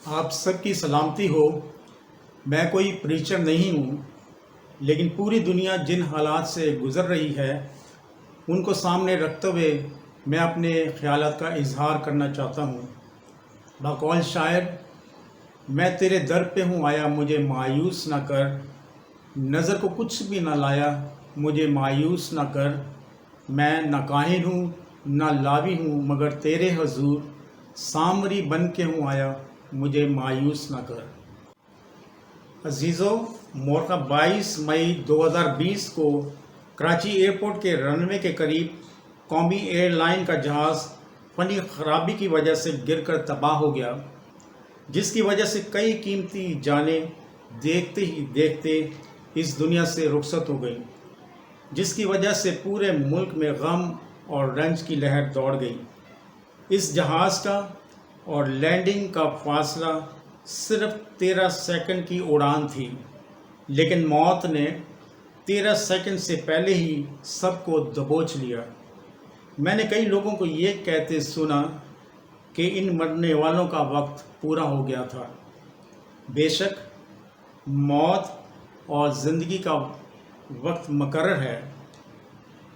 آپ سب کی سلامتی ہو۔ میں کوئی پریچر نہیں ہوں، لیکن پوری دنیا جن حالات سے گزر رہی ہے ان کو سامنے رکھتے ہوئے میں اپنے خیالات کا اظہار کرنا چاہتا ہوں۔ بقول شاعر، میں تیرے در پہ ہوں آیا، مجھے مایوس نہ کر، نظر کو کچھ بھی نہ لایا، مجھے مایوس نہ کر، میں نہ کاہن ہوں نہ لاوی ہوں، مگر تیرے حضور سامری بن کے ہوں آیا، مجھے مایوس نہ کر۔ عزیزو، مورخہ 22 مئی 2020 کو کراچی ایئرپورٹ کے رن وے کے قریب قومی ایئر لائن کا جہاز فنی خرابی کی وجہ سے گر کر تباہ ہو گیا، جس کی وجہ سے کئی قیمتی جانیں دیکھتے ہی دیکھتے اس دنیا سے رخصت ہو گئیں، جس کی وجہ سے پورے ملک میں غم اور رنج کی لہر دوڑ گئی۔ اس جہاز کا اور لینڈنگ کا فاصلہ صرف 13 سیکنڈ کی اڑان تھی، لیکن موت نے 13 سیکنڈ سے پہلے ہی سب کو دبوچ لیا۔ میں نے کئی لوگوں کو یہ کہتے سنا کہ ان مرنے والوں کا وقت پورا ہو گیا تھا۔ بے شک موت اور زندگی کا وقت مقرر ہے۔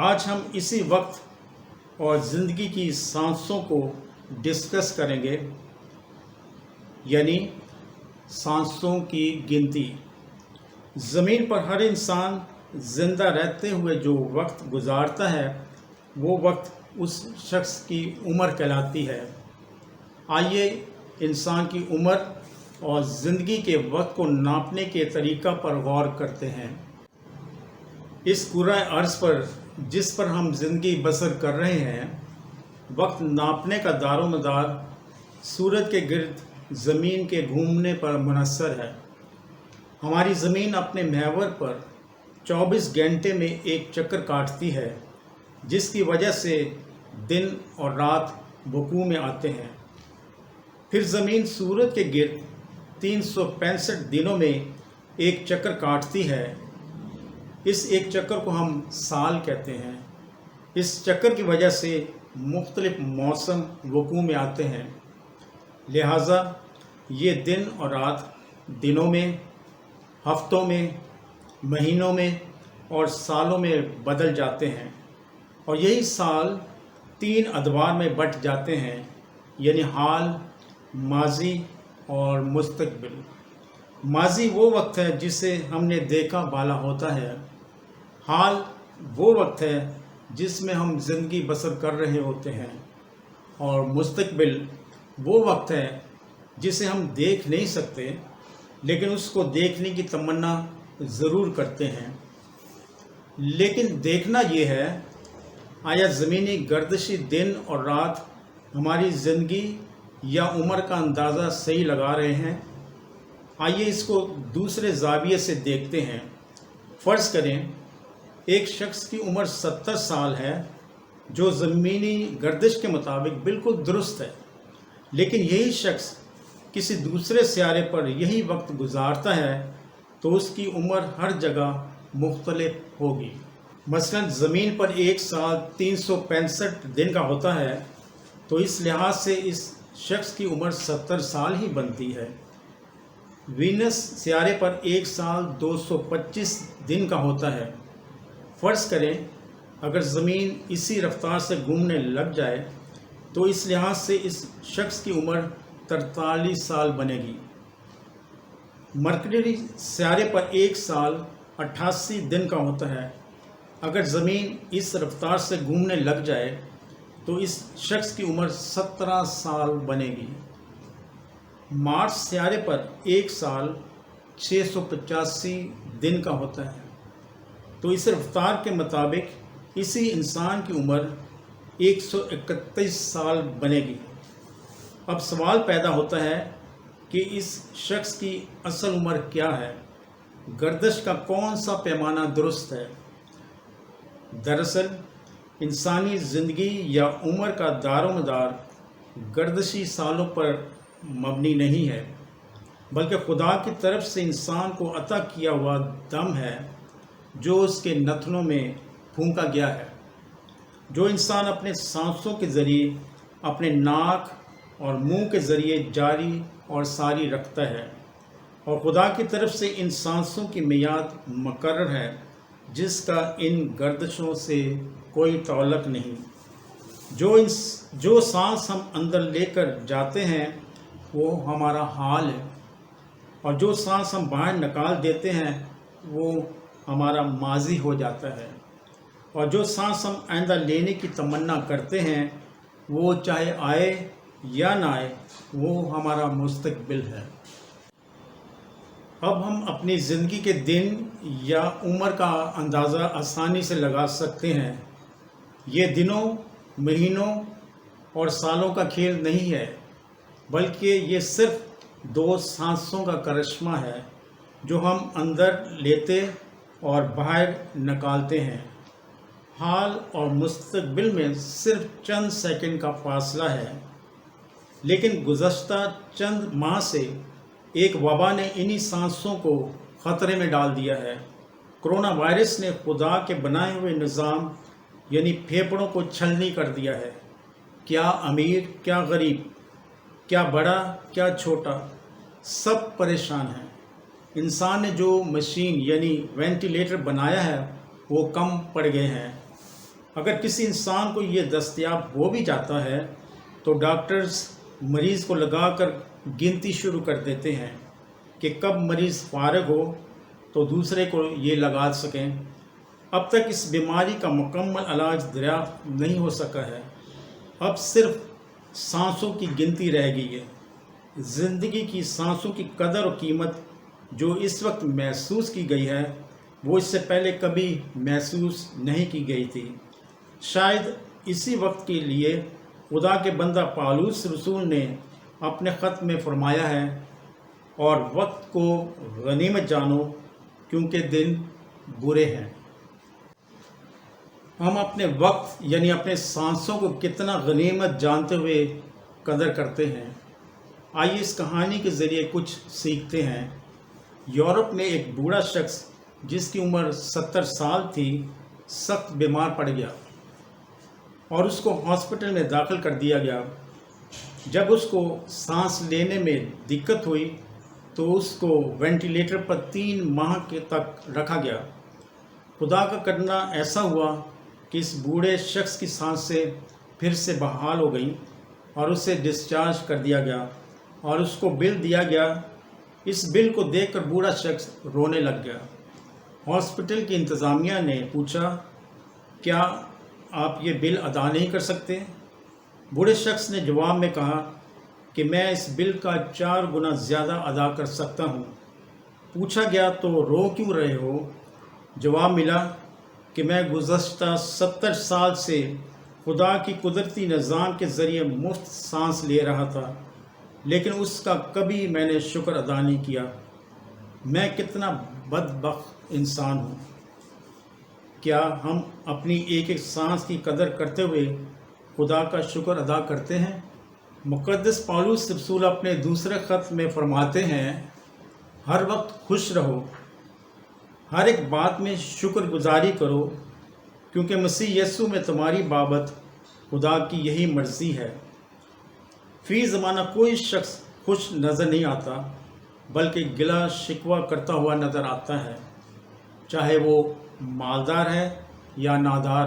آج ہم اسی وقت اور زندگی کی سانسوں کو ڈسکس کریں گے، یعنی سانسوں کی گنتی۔ زمین پر ہر انسان زندہ رہتے ہوئے جو وقت گزارتا ہے وہ وقت اس شخص کی عمر کہلاتی ہے۔ آئیے انسان کی عمر اور زندگی کے وقت کو ناپنے کے طریقہ پر غور کرتے ہیں۔ اس کرۂ ارض پر جس پر ہم زندگی بسر کر رہے ہیں، وقت ناپنے کا دار و مدار سورج کے گرد زمین کے گھومنے پر منحصر ہے۔ ہماری زمین اپنے محور پر 24 گھنٹے میں ایک چکر کاٹتی ہے، جس کی وجہ سے دن اور رات وقوع میں آتے ہیں۔ پھر زمین سورج کے گرد 365 دنوں میں ایک چکر کاٹتی ہے۔ اس ایک چکر کو ہم سال کہتے ہیں۔ اس چکر کی وجہ سے مختلف موسم وقوع میں آتے ہیں، لہٰذا یہ دن اور رات دنوں میں، ہفتوں میں، مہینوں میں اور سالوں میں بدل جاتے ہیں، اور یہی سال 3 ادوار میں بٹ جاتے ہیں، یعنی حال، ماضی اور مستقبل۔ ماضی وہ وقت ہے جسے ہم نے دیکھا بالا ہوتا ہے، حال وہ وقت ہے جس میں ہم زندگی بسر کر رہے ہوتے ہیں، اور مستقبل وہ وقت ہے جسے ہم دیکھ نہیں سکتے لیکن اس کو دیکھنے کی تمنا ضرور کرتے ہیں۔ لیکن دیکھنا یہ ہے، آیا زمینی گردشی دن اور رات ہماری زندگی یا عمر کا اندازہ صحیح لگا رہے ہیں؟ آئیے اس کو دوسرے زاویے سے دیکھتے ہیں۔ فرض کریں ایک شخص کی عمر 70 سال ہے، جو زمینی گردش کے مطابق بالکل درست ہے، لیکن یہی شخص کسی دوسرے سیارے پر یہی وقت گزارتا ہے تو اس کی عمر ہر جگہ مختلف ہوگی۔ مثلا زمین پر ایک سال 365 دن کا ہوتا ہے، تو اس لحاظ سے اس شخص کی عمر 70 سال ہی بنتی ہے۔ وینس سیارے پر ایک سال 225 دن کا ہوتا ہے۔ فرض کریں اگر زمین اسی رفتار سے گھومنے لگ جائے تو اس لحاظ سے اس شخص کی عمر 43 سال بنے گی۔ مرکری سیارے پر ایک سال 88 دن کا ہوتا ہے۔ اگر زمین اس رفتار سے گھومنے لگ جائے تو اس شخص کی عمر 17 سال بنے گی۔ مارس سیارے پر ایک سال 685 دن کا ہوتا ہے، تو اس رفتار کے مطابق اسی انسان کی عمر 131 سال بنے گی۔ اب سوال پیدا ہوتا ہے کہ اس شخص کی اصل عمر کیا ہے؟ گردش کا کون سا پیمانہ درست ہے؟ دراصل انسانی زندگی یا عمر کا دار و مدار گردشی سالوں پر مبنی نہیں ہے، بلکہ خدا کی طرف سے انسان کو عطا کیا ہوا دم ہے جو اس کے نتنوں میں پھونکا گیا ہے، جو انسان اپنے سانسوں کے ذریعے اپنے ناک اور منہ کے ذریعے جاری اور ساری رکھتا ہے، اور خدا کی طرف سے ان سانسوں کی میعاد مقرر ہے جس کا ان گردشوں سے کوئی تعلق نہیں۔ جو سانس ہم اندر لے کر جاتے ہیں وہ ہمارا حال ہے، اور جو سانس ہم باہر نکال دیتے ہیں وہ ہمارا ماضی ہو جاتا ہے، اور جو سانس ہم آئندہ لینے کی تمنا کرتے ہیں وہ چاہے آئے یا نہ آئے وہ ہمارا مستقبل ہے۔ اب ہم اپنی زندگی کے دن یا عمر کا اندازہ آسانی سے لگا سکتے ہیں۔ یہ دنوں، مہینوں اور سالوں کا کھیل نہیں ہے، بلکہ یہ صرف دو سانسوں کا کرشمہ ہے جو ہم اندر لیتے اور باہر نکالتے ہیں۔ حال اور مستقبل میں صرف چند سیکنڈ کا فاصلہ ہے، لیکن گزشتہ چند ماہ سے ایک وبا نے انہی سانسوں کو خطرے میں ڈال دیا ہے۔ کرونا وائرس نے خدا کے بنائے ہوئے نظام یعنی پھیپھڑوں کو چھلنی کر دیا ہے۔ کیا امیر، کیا غریب، کیا بڑا، کیا چھوٹا، سب پریشان ہیں۔ انسان نے جو مشین یعنی وینٹیلیٹر بنایا ہے وہ کم پڑ گئے ہیں۔ اگر کسی انسان کو یہ دستیاب ہو بھی جاتا ہے تو ڈاکٹرز مریض کو لگا کر گنتی شروع کر دیتے ہیں کہ کب مریض فارغ ہو تو دوسرے کو یہ لگا سکیں۔ اب تک اس بیماری کا مکمل علاج دریافت نہیں ہو سکا ہے۔ اب صرف سانسوں کی گنتی رہ گئی ہے۔ زندگی کی سانسوں کی قدر و قیمت جو اس وقت محسوس کی گئی ہے وہ اس سے پہلے کبھی محسوس نہیں کی گئی تھی۔ شاید اسی وقت کے لیے خدا کے بندہ پالوس رسول نے اپنے خط میں فرمایا ہے، اور وقت کو غنیمت جانو کیونکہ دن برے ہیں۔ ہم اپنے وقت یعنی اپنے سانسوں کو کتنا غنیمت جانتے ہوئے قدر کرتے ہیں۔ آئیے اس کہانی کے ذریعے کچھ سیکھتے ہیں۔ یورپ میں ایک بوڑھا شخص جس کی عمر 70 سال تھی سخت بیمار پڑ گیا اور اس کو ہاسپٹل میں داخل کر دیا گیا۔ جب اس کو سانس لینے میں دقت ہوئی تو اس کو وینٹیلیٹر پر 3 ماہ تک رکھا گیا۔ خدا کا کرنا ایسا ہوا کہ اس بوڑھے شخص کی سانسیں پھر سے بحال ہو گئیں اور اسے ڈسچارج کر دیا گیا اور اس کو بل دیا گیا۔ اس بل کو دیکھ کر بوڑھا شخص رونے لگ گیا۔ ہاسپٹل کی انتظامیہ نے پوچھا، کیا آپ یہ بل ادا نہیں کر سکتے؟ بوڑھے شخص نے جواب میں کہا کہ میں اس بل کا 4 گنا زیادہ ادا کر سکتا ہوں۔ پوچھا گیا تو رو کیوں رہے ہو؟ جواب ملا کہ میں گزشتہ 70 سال سے خدا کی قدرتی نظام کے ذریعے مفت سانس لے رہا تھا، لیکن اس کا کبھی میں نے شکر ادا نہیں کیا۔ میں کتنا بدبخت انسان ہوں۔ کیا ہم اپنی ایک ایک سانس کی قدر کرتے ہوئے خدا کا شکر ادا کرتے ہیں؟ مقدس پالوس رسول اپنے دوسرے خط میں فرماتے ہیں، ہر وقت خوش رہو، ہر ایک بات میں شکر گزاری کرو، کیونکہ مسیح یسوع میں تمہاری بابت خدا کی یہی مرضی ہے۔ فی زمانہ کوئی شخص خوش نظر نہیں آتا بلکہ گلا شکوہ کرتا ہوا نظر آتا ہے، چاہے وہ مالدار ہے یا نادار،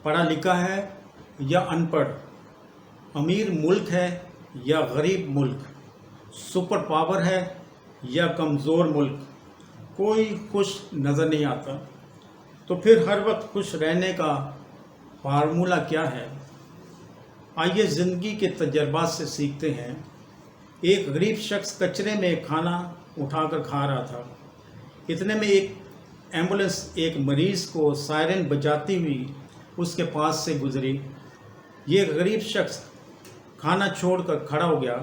پڑھا لکھا ہے یا ان پڑھ، امیر ملک ہے یا غریب ملک، سپر پاور ہے یا کمزور ملک، کوئی خوش نظر نہیں آتا۔ تو پھر ہر وقت خوش رہنے کا فارمولہ کیا ہے؟ آئیے زندگی کے تجربات سے سیکھتے ہیں۔ ایک غریب شخص کچرے میں کھانا اٹھا کر کھا رہا تھا۔ اتنے میں ایک ایمبولینس ایک مریض کو سائرن بجاتی ہوئی اس کے پاس سے گزری۔ یہ غریب شخص کھانا چھوڑ کر کھڑا ہو گیا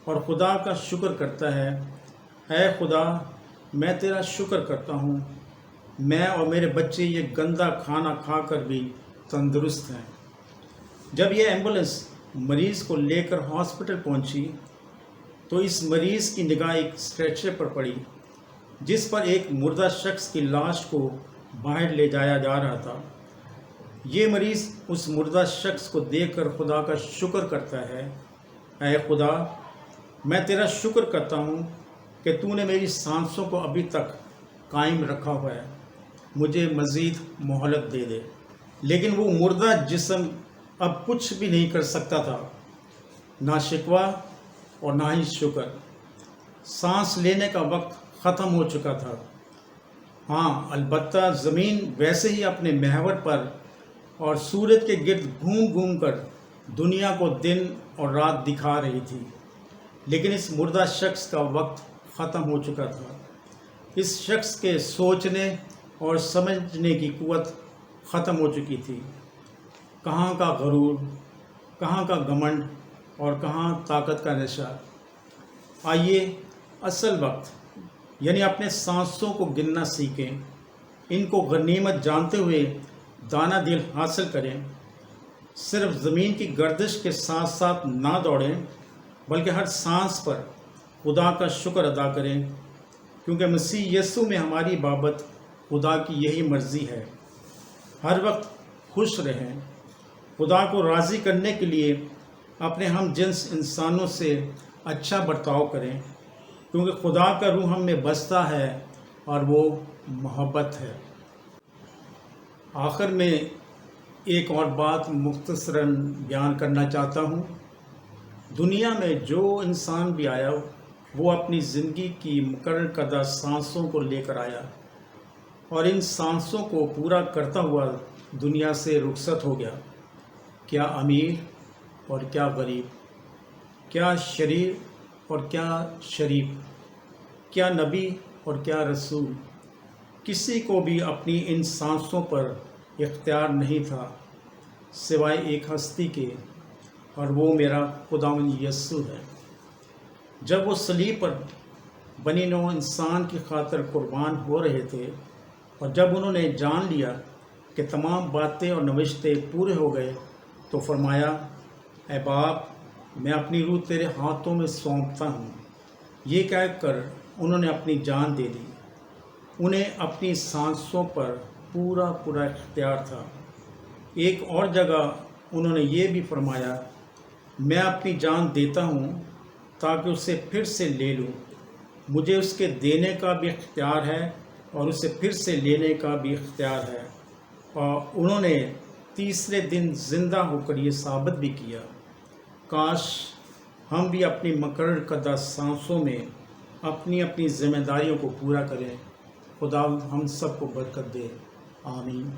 اور خدا کا شکر کرتا ہے، اے خدا، میں تیرا شکر کرتا ہوں، میں اور میرے بچے یہ گندا کھانا کھا کر بھی تندرست ہیں۔ جب یہ ایمبولینس مریض کو لے کر ہاسپٹل پہنچی تو اس مریض کی نگاہ ایک اسٹریچر پر پڑی جس پر ایک مردہ شخص کی لاش کو باہر لے جایا جا رہا تھا۔ یہ مریض اس مردہ شخص کو دیکھ کر خدا کا شکر کرتا ہے، اے خدا، میں تیرا شکر کرتا ہوں کہ تو نے میری سانسوں کو ابھی تک قائم رکھا ہوا ہے، مجھے مزید مہلت دے دے۔ لیکن وہ مردہ جسم اب کچھ بھی نہیں کر سکتا تھا، نہ شکوہ اور نہ ہی شکر۔ سانس لینے کا وقت ختم ہو چکا تھا۔ ہاں، البتہ زمین ویسے ہی اپنے محور پر اور سورج کے گرد گھوم گھوم کر دنیا کو دن اور رات دکھا رہی تھی، لیکن اس مردہ شخص کا وقت ختم ہو چکا تھا۔ اس شخص کے سوچنے اور سمجھنے کی قوت ختم ہو چکی تھی۔ کہاں کا غرور، کہاں کا گھمنڈ اور کہاں طاقت کا نشہ۔ آئیے اصل وقت یعنی اپنے سانسوں کو گننا سیکھیں، ان کو غنیمت جانتے ہوئے دانہ دل حاصل کریں۔ صرف زمین کی گردش کے ساتھ ساتھ نہ دوڑیں، بلکہ ہر سانس پر خدا کا شکر ادا کریں، کیونکہ مسیح یسوع میں ہماری بابت خدا کی یہی مرضی ہے۔ ہر وقت خوش رہیں، خدا کو راضی کرنے کے لیے اپنے ہم جنس انسانوں سے اچھا برتاؤ کریں، کیونکہ خدا کا روح ہم میں بستا ہے اور وہ محبت ہے۔ آخر میں ایک اور بات مختصراً بیان کرنا چاہتا ہوں۔ دنیا میں جو انسان بھی آیا وہ اپنی زندگی کی مقرر کردہ سانسوں کو لے کر آیا، اور ان سانسوں کو پورا کرتا ہوا دنیا سے رخصت ہو گیا۔ کیا امیر اور کیا غریب، کیا شریر اور کیا شریف، کیا نبی اور کیا رسول، کسی کو بھی اپنی ان سانسوں پر اختیار نہیں تھا سوائے ایک ہستی کے، اور وہ میرا خداوند یسوع ہے۔ جب وہ صلیب پر بنی نوع انسان کی خاطر قربان ہو رہے تھے، اور جب انہوں نے جان لیا کہ تمام باتیں اور نوشتے پورے ہو گئے، تو فرمایا، اے باپ، میں اپنی روح تیرے ہاتھوں میں سونپتا ہوں۔ یہ کہہ کر انہوں نے اپنی جان دے دی۔ انہیں اپنی سانسوں پر پورا اختیار تھا۔ ایک اور جگہ انہوں نے یہ بھی فرمایا، میں اپنی جان دیتا ہوں تاکہ اسے پھر سے لے لوں۔ مجھے اس کے دینے کا بھی اختیار ہے اور اسے پھر سے لینے کا بھی اختیار ہے۔ اور انہوں نے تیسرے دن زندہ ہو کر یہ ثابت بھی کیا۔ کاش ہم بھی اپنی مقرر کردہ سانسوں میں اپنی ذمہ داریوں کو پورا کریں۔ خدا ہم سب کو برکت دے، آمین۔